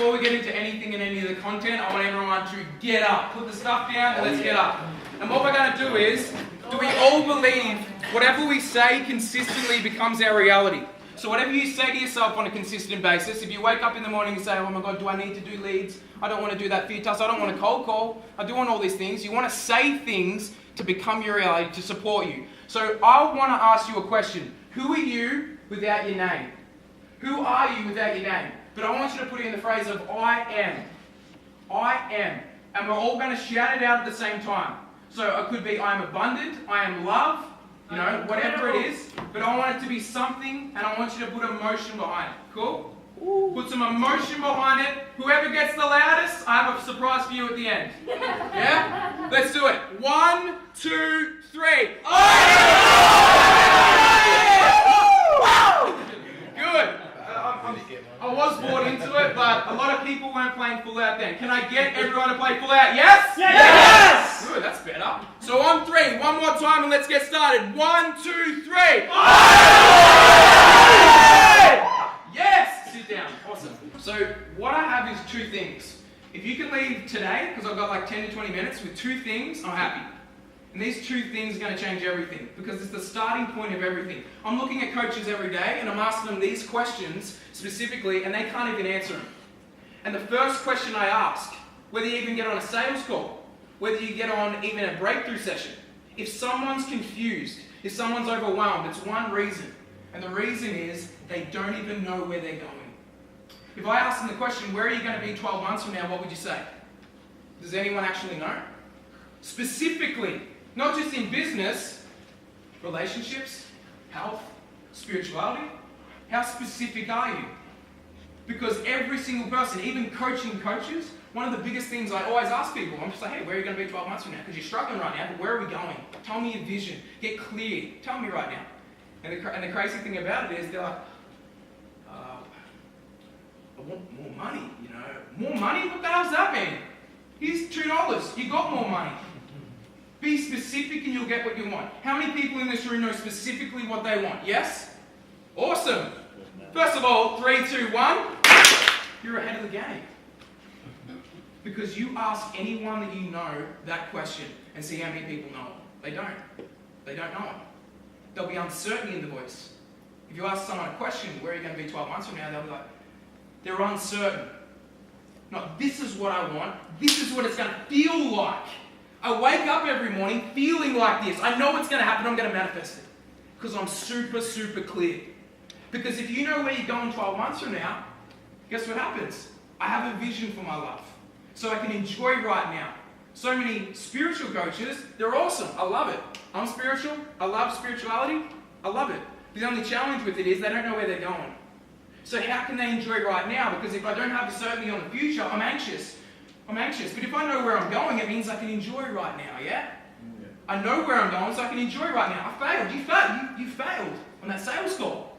before we get into anything and any of the content, I want everyone to get up. Put the stuff down and let's get up. And what we're going to do is, do we all believe whatever we say consistently becomes our reality? So whatever you say to yourself on a consistent basis, if you wake up in the morning and say, oh my God, do I need to do leads? I don't want to do that feed task. I don't want to cold call. I do want all these things. You want to say things to become your reality, to support you. So I want to ask you a question. Who are you without your name? Who are you without your name? But I want you to put it in the phrase of I am. I am. And we're all going to shout it out at the same time. So it could be I am abundant, I am love, you know, whatever it is. But I want it to be something, and I want you to put emotion behind it. Cool? Put some emotion behind it. Whoever gets the loudest, I have a surprise for you at the end. Yeah? Let's do it. 1, 2, 3. Good. I was bought into it, but a lot of people weren't playing full out then. Can I get everyone to play full out? Yes? Yes! Good, that's better. So on 3, one more time and let's get started. 1, 2, 3. Yes! Sit down. Awesome. So what I have is 2 things. If you can leave today, because I've got like 10 to 20 minutes, with 2 things, I'm happy. And these 2 things are going to change everything, because it's the starting point of everything. I'm looking at coaches every day and I'm asking them these questions specifically, and they can't even answer them. And the first question I ask, whether you even get on a sales call, whether you get on even a breakthrough session, if someone's confused, if someone's overwhelmed, it's one reason. And the reason is they don't even know where they're going. If I ask them the question, where are you going to be 12 months from now, what would you say? Does anyone actually know? Specifically, not just in business, relationships, health, spirituality. How specific are you? Because every single person, even coaching coaches, one of the biggest things I always ask people, I'm just like, hey, where are you going to be 12 months from now? Because you're struggling right now, but where are we going? Tell me your vision. Get clear. Tell me right now. And the crazy thing about it is they're like, I want more money, you know. More money? What the hell does that mean? Here's $2. You got more money. Be specific and you'll get what you want. How many people in this room know specifically what they want? Yes? Awesome. First of all, 3, 2, 1. You're ahead of the game. Because you ask anyone that you know that question and see how many people know it. They don't. They don't know it. There'll be uncertainty in the voice. If you ask someone a question, where are you going to be 12 months from now? They'll be like, they're uncertain. Not, this is what I want. This is what it's going to feel like. I wake up every morning feeling like this. I know it's going to happen. I'm going to manifest it. Because I'm super, super clear. Because if you know where you're going 12 months from now, guess what happens? I have a vision for my life. So I can enjoy right now. So many spiritual coaches, they're awesome. I love it. I'm spiritual. I love spirituality. I love it. The only challenge with it is they don't know where they're going. So how can they enjoy right now? Because if I don't have a certainty on the future, I'm anxious. I'm anxious. But if I know where I'm going, it means I can enjoy right now, yeah? I know where I'm going, so I can enjoy right now. I failed. You failed. You failed on that sales call.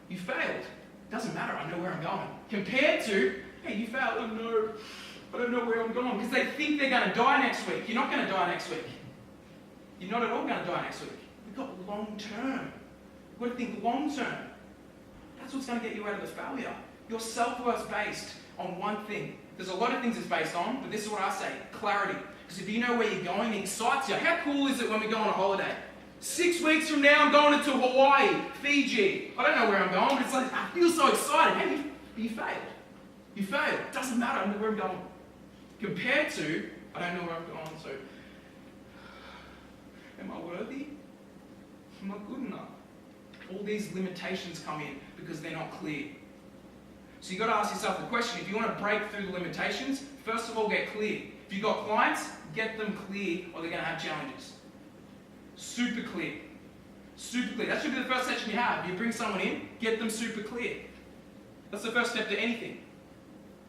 You failed. Doesn't matter. I know where I'm going. Compared to, hey, you failed. I don't know where I'm going. Because they think they're going to die next week. You're not going to die next week. You're not at all going to die next week. We've got long term. We've got to think long term. That's what's going to get you out of the failure. Your self-worth's based on one thing. There's a lot of things it's based on, but this is what I say, clarity. Because if you know where you're going, it excites you. How cool is it when we go on a holiday? 6 weeks from now, I'm going into Hawaii, Fiji. I don't know where I'm going, but it's like, I feel so excited. Hey, you failed. You failed. It doesn't matter, I know where I'm going. Compared to, I don't know where I'm going, so am I worthy? Am I good enough? All these limitations come in because they're not clear. So you've got to ask yourself the question, if you want to break through the limitations, first of all, get clear. If you've got clients, get them clear or they're going to have challenges. Super clear. Super clear. That should be the first session you have. You bring someone in, get them super clear. That's the first step to anything.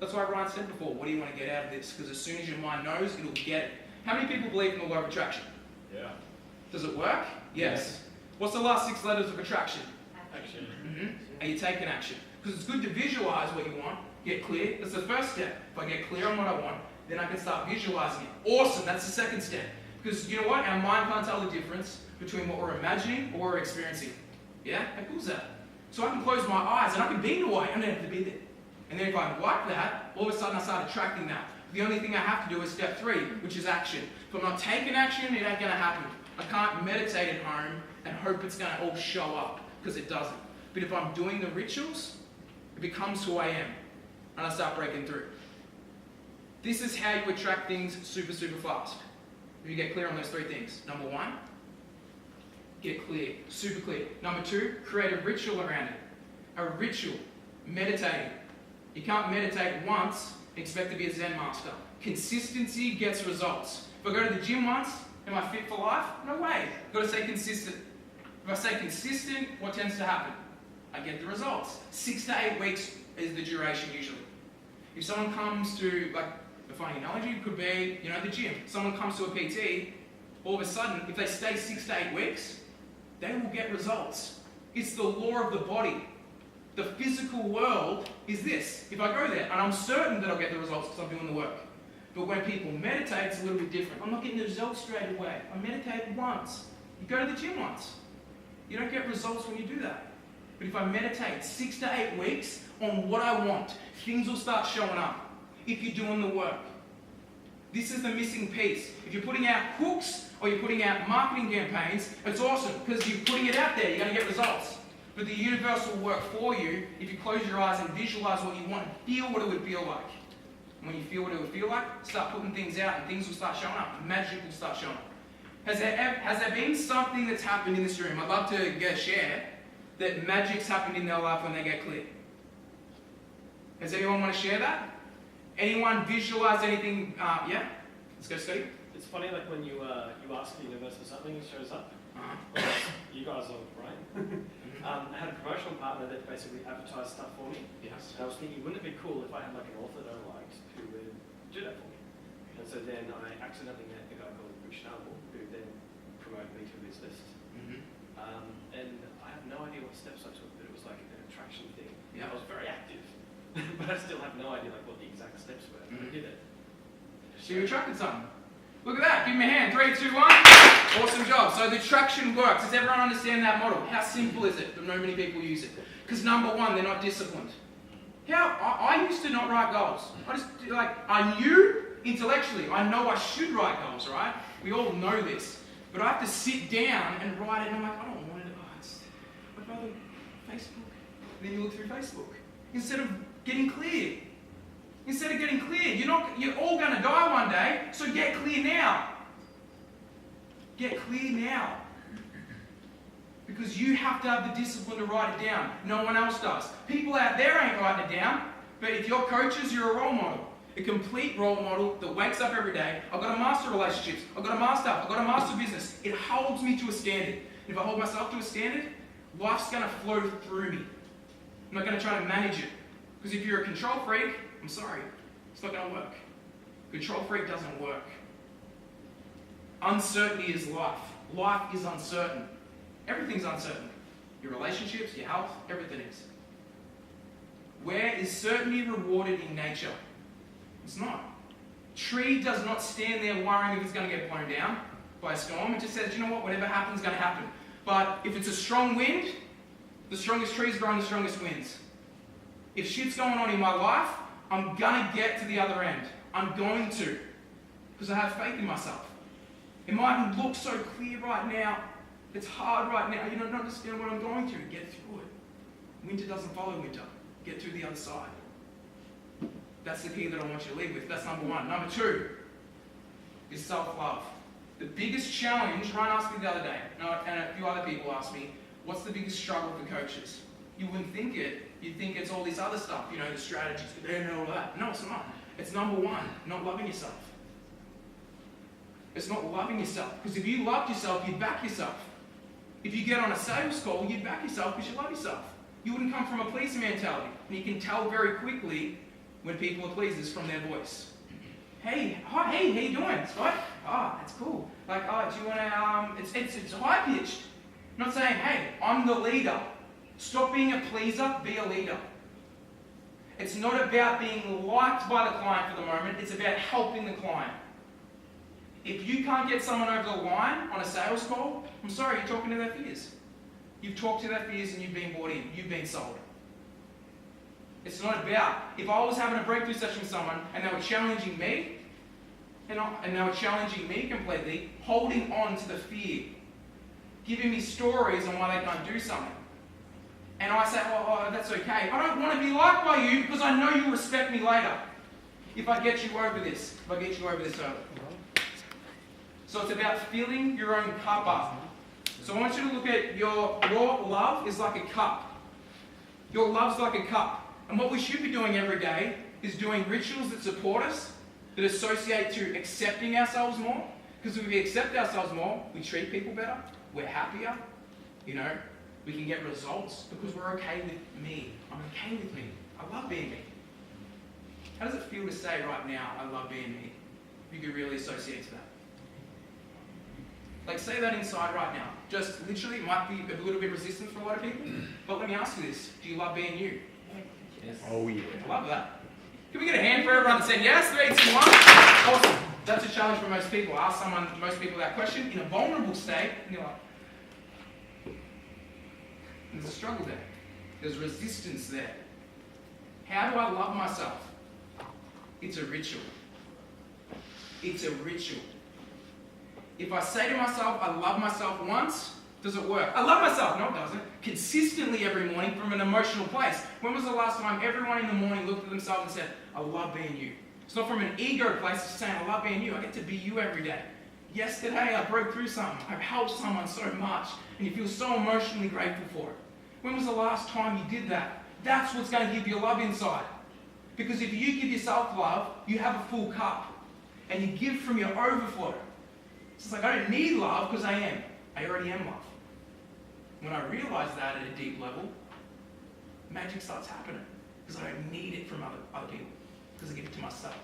That's why Ryan said before, what do you want to get out of this? Because as soon as your mind knows, it'll get it. How many people believe in the law of attraction? Yeah. Does it work? Yes. What's the last 6 letters of attraction? Action. And you take an action. Because it's good to visualize what you want, get clear. That's the first step. If I get clear on what I want, then I can start visualizing it. Awesome, that's the second step. Because you know what? Our mind can't tell the difference between what we're imagining or what we're experiencing. Yeah? How cool is that? So I can close my eyes and I can be in Hawaii. I don't have to be there. And then if I like that, all of a sudden I start attracting that. The only thing I have to do is step 3, which is action. If I'm not taking action, it ain't going to happen. I can't meditate at home and hope it's going to all show up, because it doesn't. But if I'm doing the rituals, it becomes who I am. And I start breaking through. This is how you attract things super, super fast. If you get clear on those 3 things. Number 1, get clear, super clear. Number 2, create a ritual around it. A ritual, meditating. You can't meditate once and expect to be a Zen master. Consistency gets results. If I go to the gym once, am I fit for life? No way. I've got to stay consistent. If I stay consistent, what tends to happen? I get the results. 6 to 8 weeks is the duration usually. If someone comes to, like, a funny analogy could be, the gym. Someone comes to a PT, all of a sudden, if they stay 6 to 8 weeks, they will get results. It's the law of the body. The physical world is this. If I go there, and I'm certain that I'll get the results because I'm doing the work. But when people meditate, it's a little bit different. I'm not getting the results straight away. I meditate once. You go to the gym once. You don't get results when you do that. But if I meditate 6 to 8 weeks on what I want, things will start showing up if you're doing the work. This is the missing piece. If you're putting out hooks or you're putting out marketing campaigns, it's awesome because you're putting it out there, you're going to get results. But the universe will work for you if you close your eyes and visualize what you want and feel what it would feel like. And when you feel what it would feel like, start putting things out and things will start showing up. Magic will start showing up. Has there been something that's happened in this room? I'd love to get a share that magic's happened in their life when they get clear. Does anyone want to share that? Anyone visualize anything? Yeah? Let's go, Steve. It's funny, like when you ask the universe for something, it shows up. Uh-huh. Well, you guys are right. I had a promotional partner that basically advertised stuff for me. Yes. And I was thinking, wouldn't it be cool if I had like an author that I liked who would do that for me? And so then I accidentally met a guy called Rich Schnabel, who then promoted me to his list. Mm-hmm. And I have no idea what steps I took, but it was like an attraction thing. Yeah. I was very active, but I still have no idea like what the exact steps were. But I did it. So you attracted something. Look at that. Give me a hand. 3, 2, 1. Awesome job. So the attraction works. Does everyone understand that model? How simple is it? But not many people use it. Because number 1, they're not disciplined. I used to not write goals. I knew intellectually, I know I should write goals, right? We all know this. But I have to sit down and write it, and I'm like, I don't want it. I'd rather Facebook. And then you look through Facebook. Instead of getting clear. You're all going to die one day, so get clear now. Get clear now. Because you have to have the discipline to write it down. No one else does. People out there ain't writing it down, but if you're coaches, you're a role model. A complete role model that wakes up every day. I've got to master relationships. I've got to master business. It holds me to a standard. If I hold myself to a standard, life's going to flow through me. I'm not going to try to manage it. Because if you're a control freak, I'm sorry, it's not going to work. Control freak doesn't work. Uncertainty is life. Life is uncertain. Everything's uncertain. Your relationships, your health, everything is. Where is certainty rewarded in nature? It's not. Tree does not stand there worrying if it's going to get blown down by a storm. It just says, you know what, whatever happens is going to happen. But if it's a strong wind, the strongest trees grow in the strongest winds. If shit's going on in my life, I'm going to get to the other end. I'm going to. Because I have faith in myself. It might look so clear right now. It's hard right now. You don't understand what I'm going through. Get through it. Winter doesn't follow winter. Get through the other side. That's the key that I want you to leave with. That's number 1. Number 2 is self-love. The biggest challenge, Ryan asked me the other day, and a few other people asked me, what's the biggest struggle for coaches? You wouldn't think it. You'd think it's all this other stuff, the strategies, and all that. No, it's not. It's number 1, not loving yourself. It's not loving yourself. Because if you loved yourself, you'd back yourself. If you get on a sales call, you'd back yourself because you love yourself. You wouldn't come from a pleaser mentality. And you can tell very quickly when people are pleasers from their voice. Hey, how you doing, Scott? Oh, that's cool. Like, oh, do you want to, it's high-pitched. Not saying, hey, I'm the leader. Stop being a pleaser, be a leader. It's not about being liked by the client for the moment, it's about helping the client. If you can't get someone over the line on a sales call, I'm sorry, you're talking to their fears. You've talked to their fears and you've been bought in. You've been sold. It's not about, if I was having a breakthrough session with someone and they were challenging me, and they were challenging me completely, holding on to the fear, giving me stories on why they can't do something. And I say, oh, that's okay. I don't want to be liked by you because I know you'll respect me later. If I get you over this, early. So it's about filling your own cup up. So I want you to look at your love is like a cup. Your love's like a cup. And what we should be doing every day is doing rituals that support us, that associate to accepting ourselves more. Because if we accept ourselves more, we treat people better, we're happier, we can get results because we're okay with me. I'm okay with me. I love being me. How does it feel to say right now, I love being me? You could really associate to that. Like, say that inside right now. Just literally, it might be a little bit resistant for a lot of people, but let me ask you this. Do you love being you? Yes. Oh, yeah. I love that. Can we get a hand for everyone that said yes? 3, 2, 1. Awesome. That's a challenge for most people. Ask most people that question in a vulnerable state, and you're like, there's a struggle there. There's resistance there. How do I love myself? It's a ritual. It's a ritual. If I say to myself, I love myself once, does it work? I love myself. No, it doesn't. Consistently every morning from an emotional place. When was the last time everyone in the morning looked at themselves and said, I love being you? It's not from an ego place, it's saying, I love being you. I get to be you every day. Yesterday, I broke through something. I've helped someone so much, and you feel so emotionally grateful for it. When was the last time you did that? That's what's going to give you love inside. Because if you give yourself love, you have a full cup, and you give from your overflow. It's like, I don't need love because I am. I already am love. When I realize that at a deep level, magic starts happening. Because I don't need it from other people. Because I give it to myself.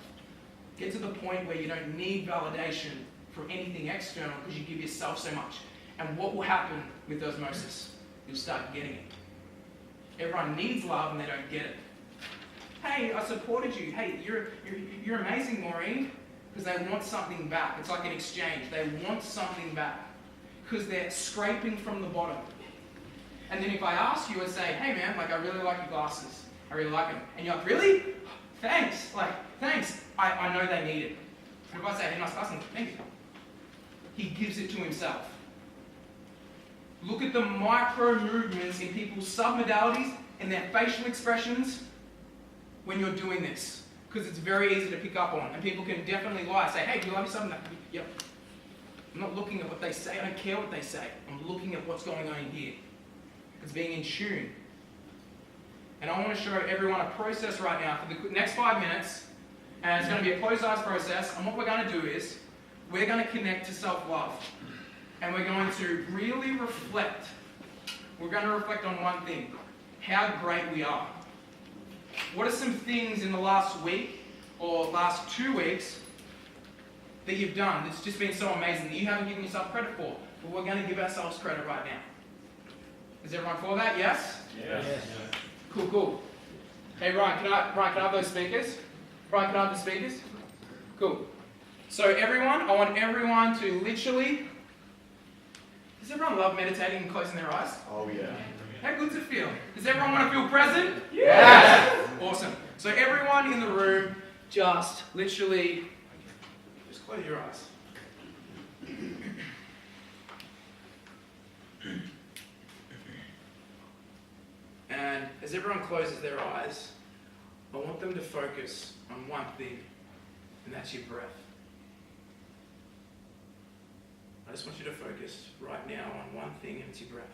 Get to the point where you don't need validation from anything external because you give yourself so much. And what will happen with osmosis? You'll start getting it. Everyone needs love and they don't get it. Hey, I supported you. Hey, you're amazing, Maureen. Because they want something back. It's like an exchange. They want something back. Because they're scraping from the bottom. And then if I ask you and say, hey man, I really like your glasses. I really like them. And you're like, really? Thanks. Thanks. I know they need it. And if I say, hey, nice glasses, thank you. He gives it to himself. Look at the micro movements in people's submodalities and their facial expressions when you're doing this. Because it's very easy to pick up on. And people can definitely lie. Say, hey, do you love me something? Yep. I'm not looking at what they say. I don't care what they say. I'm looking at what's going on in here. It's being in tune. And I want to show everyone a process right now for the next 5 minutes. And it's going to be a closed eyes process. And what we're going to do is, we're going to connect to self-love. And we're going to really reflect. We're going to reflect on one thing. How great we are. What are some things in the last week or last 2 weeks that you've done that's just been so amazing that you haven't given yourself credit for? But we're going to give ourselves credit right now. Is everyone for that? Yes? Yes. Cool. Hey Ryan, can I have those speakers? Ryan, can I have the speakers? Cool. So everyone, I want everyone to literally... Does everyone love meditating and closing their eyes? Oh, yeah. How good does it feel? Does everyone want to feel present? Yes! Awesome. So everyone in the room, just literally, just close your eyes. And as everyone closes their eyes, I want them to focus on one thing, and that's your breath. I just want you to focus right now on one thing, and it's your breath.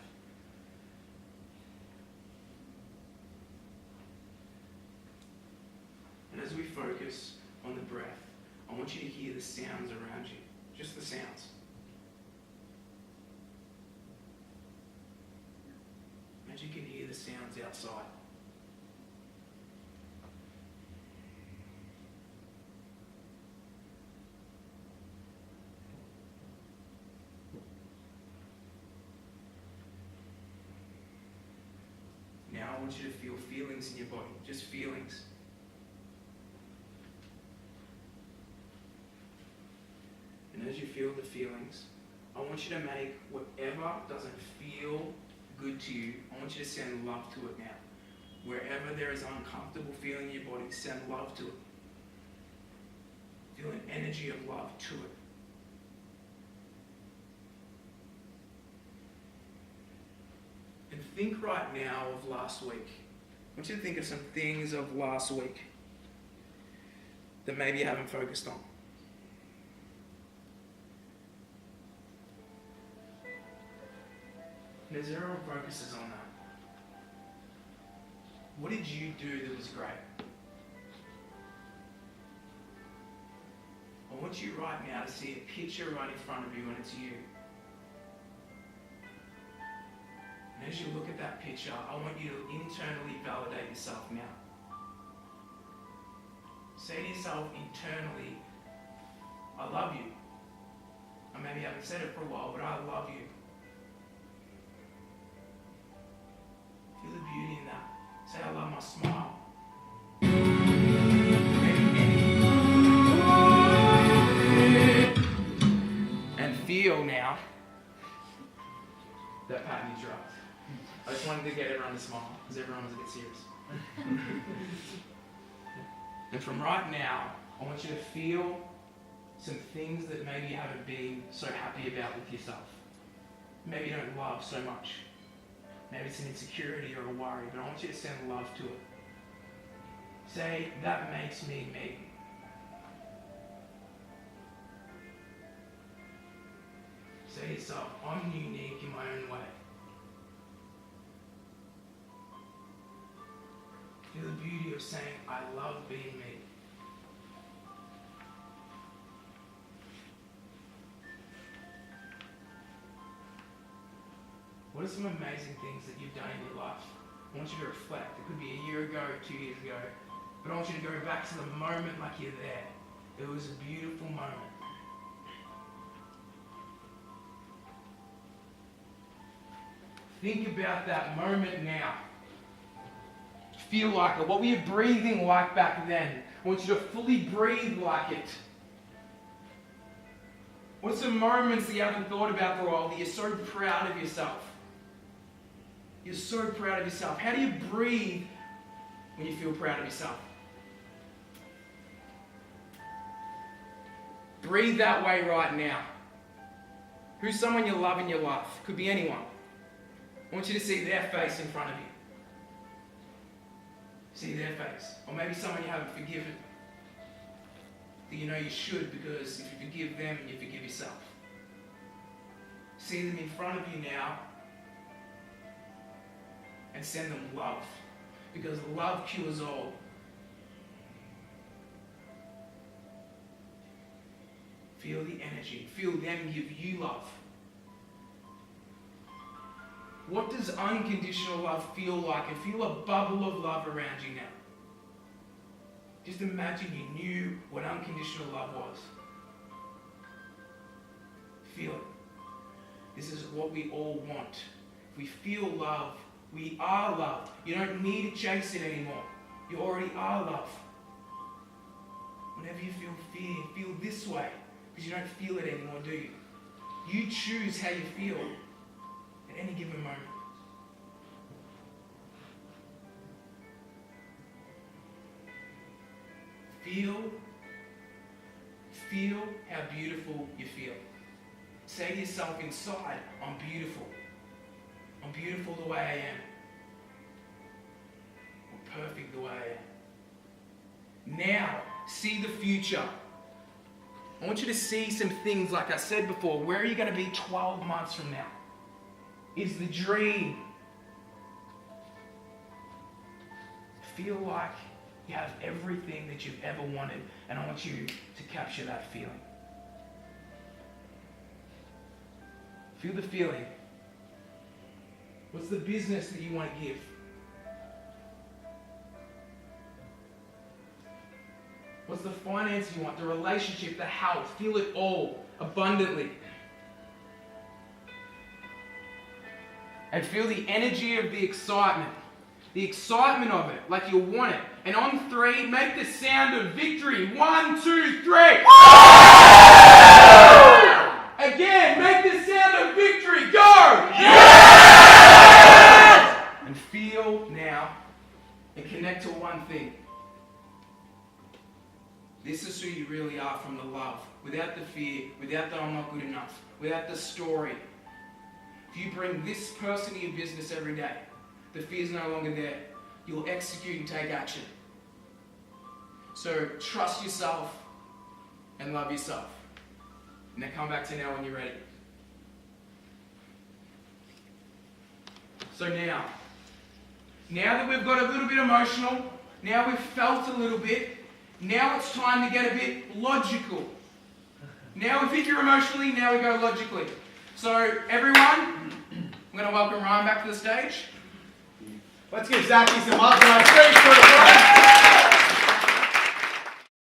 And as we focus on the breath, I want you to hear the sounds around you. Just the sounds. Imagine you can hear the sounds outside. Now I want you to feel feelings in your body. Just feelings. And as you feel the feelings, I want you to make whatever doesn't feel good to you, I want you to send love to it now. Wherever there is uncomfortable feeling in your body, send love to it. Feel an energy of love to it. And think right now of last week. I want you to think of some things of last week that maybe you haven't focused on. And zero focuses on that. What did you do that was great? I want you right now to see a picture right in front of you, and it's you. And as you look at that picture, I want you to internally validate yourself now. Say to yourself internally, I love you. I maybe haven't said it for a while, but I love you. Feel the beauty in that. Say, I love my smile. And feel now that pat in your eyes. I just wanted to get everyone to smile, because everyone was a bit serious. And from right now, I want you to feel some things that maybe you haven't been so happy about with yourself. Maybe you don't love so much. Maybe it's an insecurity or a worry, but I want you to send love to it. Say, that makes me me. Say to yourself, I'm unique in my own way. Feel the beauty of saying, I love being me. What are some amazing things that you've done in your life? I want you to reflect. It could be a year ago, 2 years ago. But I want you to go back to the moment like you're there. It was a beautiful moment. Think about that moment now. Feel like it. What were you breathing like back then? I want you to fully breathe like it. What's some moments that you haven't thought about for a while that you're so proud of yourself? You're so proud of yourself. How do you breathe when you feel proud of yourself? Breathe that way right now. Who's someone you love in your life? Could be anyone. I want you to see their face in front of you. See their face. Or maybe someone you haven't forgiven. That you know you should, because if you forgive them, you forgive yourself. See them in front of you now. And send them love. Because love cures all. Feel the energy. Feel them give you love. What does unconditional love feel like? And feel a bubble of love around you now. Just imagine you knew what unconditional love was. Feel it. This is what we all want. If we feel love, we are love. You don't need to chase it anymore. You already are love. Whenever you feel fear, feel this way. Because you don't feel it anymore, do you? You choose how you feel at any given moment. Feel how beautiful you feel. Say to yourself inside, I'm beautiful. I'm beautiful the way I am. I'm perfect the way I am. Now, see the future. I want you to see some things, like I said before. Where are you going to be 12 months from now? Is the dream. Feel like you have everything that you've ever wanted, and I want you to capture that feeling. Feel the feeling. What's the business that you want to give? What's the finance you want? The relationship, the health. Feel it all abundantly. And feel the energy of the excitement. The excitement of it, like you want it. And on 3, make the sound of victory. 1, 2, 3. Again, make the sound of victory. Go! Yes! And feel now and connect to one thing. This is who you really are from the love, without the fear, without the I'm not good enough, without the story. If you bring this person to your business every day, the fear is no longer there. You'll execute and take action. So trust yourself and love yourself. Now come back to now when you're ready. So now that we've got a little bit emotional, now we've felt a little bit, now it's time to get a bit logical. Now we think you're emotionally, now we go logically. So everyone, I'm going to welcome Ryan back to the stage. Let's give Zachy some love tonight. Thanks for the